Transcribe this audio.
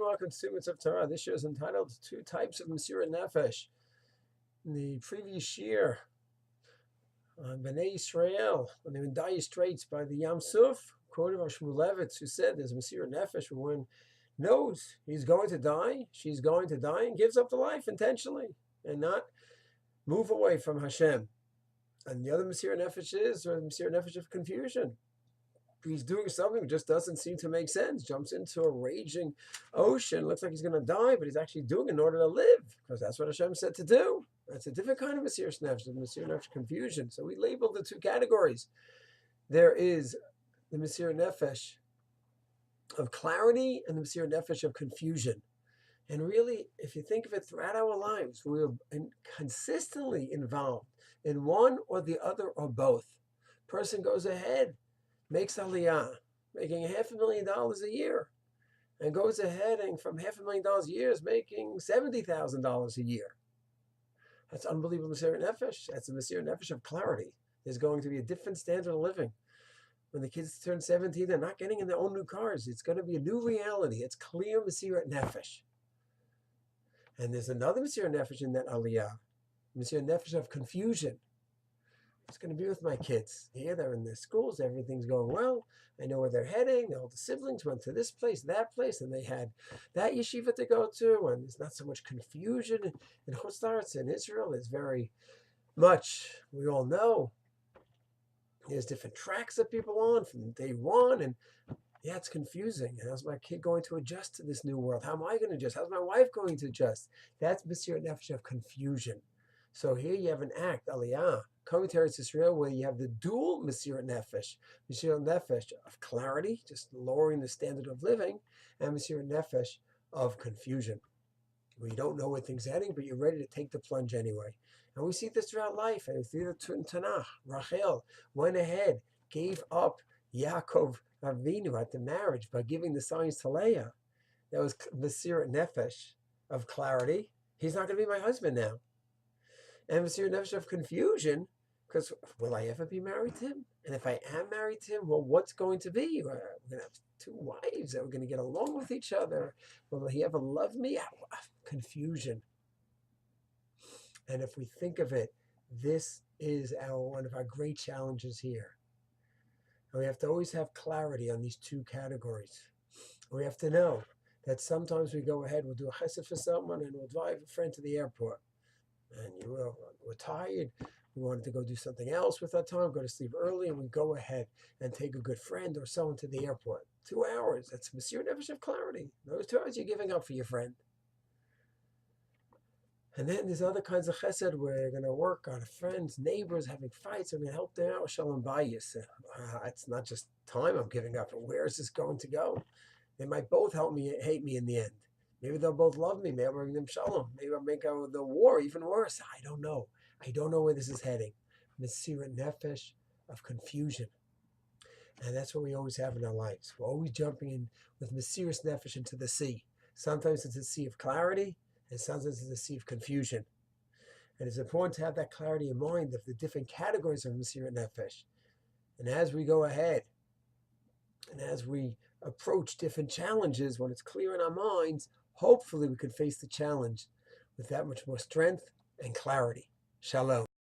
Lamakom students of Torah. This year is entitled Two Types of Mesirut Nefesh. In the previous year, on Bnei Israel, when they were in dire straits by the Yam Suf, quoted by Shmulevitz, who said there's Mesirut Nefesh where one knows he's going to die, she's going to die, and gives up the life intentionally and not move away from Hashem. And the other Mesirut Nefesh is the Mesirut Nefesh of confusion. He's doing something that just doesn't seem to make sense, jumps into a raging ocean, looks like he's going to die, but he's actually doing it in order to live, because that's what Hashem said to do. That's a different kind of Mesirut Nefesh, the Mesirut Nefesh confusion. So we labeled the two categories. There is the Mesirut Nefesh of clarity and the Mesirut Nefesh of confusion. And really, if you think of it throughout our lives, we're consistently involved in one or the other or both. Person goes ahead, makes aliyah, making $500,000 a year, and goes ahead and from $500,000 a year is making $70,000 a year. That's unbelievable Mesirut Nefesh. That's a Mesirut Nefesh of clarity. There's going to be a different standard of living. When the kids turn 17, they're not getting in their own new cars. It's going to be a new reality. It's clear Mesirut Nefesh. And there's another Mesirut Nefesh in that aliyah, Mesirut Nefesh of confusion. It's going to be with my kids. Here they're in their schools. Everything's going well. I know where they're heading. All the siblings went to this place, that place, and they had that yeshiva to go to. And there's not so much confusion in Chutz La'aretz in Israel. There's very much, we all know, there's different tracks that people on from day one. And yeah, it's confusing. How's my kid going to adjust to this new world? How am I going to adjust? How's my wife going to adjust? That's Mesirut Nefesh of confusion. So here you have an act, aliyah, coming to Eretz Israel, where you have the dual Mesirut Nefesh of clarity, just lowering the standard of living, and Mesirut Nefesh of confusion, where you don't know where things are heading, but you're ready to take the plunge anyway. And we see this throughout life. And we see it in Tanakh. Rachel went ahead, gave up Yaakov Avinu at the marriage by giving the signs to Leah. That was Mesirut Nefesh of clarity. He's not going to be my husband now. And Mesirut Nefesh of confusion, because will I ever be married to him? And if I am married to him, well, what's going to be? We're going to have two wives. Are we going to get along with each other? Will he ever love me? Confusion. And if we think of it, this is one of our great challenges here. And we have to always have clarity on these two categories. We have to know that sometimes we go ahead, we'll do a chesed for someone, and we'll drive a friend to the airport. And we're tired, we wanted to go do something else with our time, go to sleep early, and we go ahead and take a good friend or someone to the airport. 2 hours, that's Mesirut Nefesh of clarity. Those 2 hours you're giving up for your friend. And then there's other kinds of chesed where we're going to work on friends, neighbors, having fights, we're going to help them out, shalom bayis. It's not just time I'm giving up, but where is this going to go? They might both hate me in the end. Maybe they'll both love me. Maybe I'll bring them shalom. Maybe I'll make the war even worse. I don't know. I don't know where this is heading. Mesirut Nefesh of confusion. And that's what we always have in our lives. We're always jumping in with Mesirut Nefesh into the sea. Sometimes it's a sea of clarity, and sometimes it's a sea of confusion. And it's important to have that clarity in mind of the different categories of Mesirut Nefesh. And as we go ahead, and as we approach different challenges, when it's clear in our minds, hopefully we can face the challenge with that much more strength and clarity. Shalom.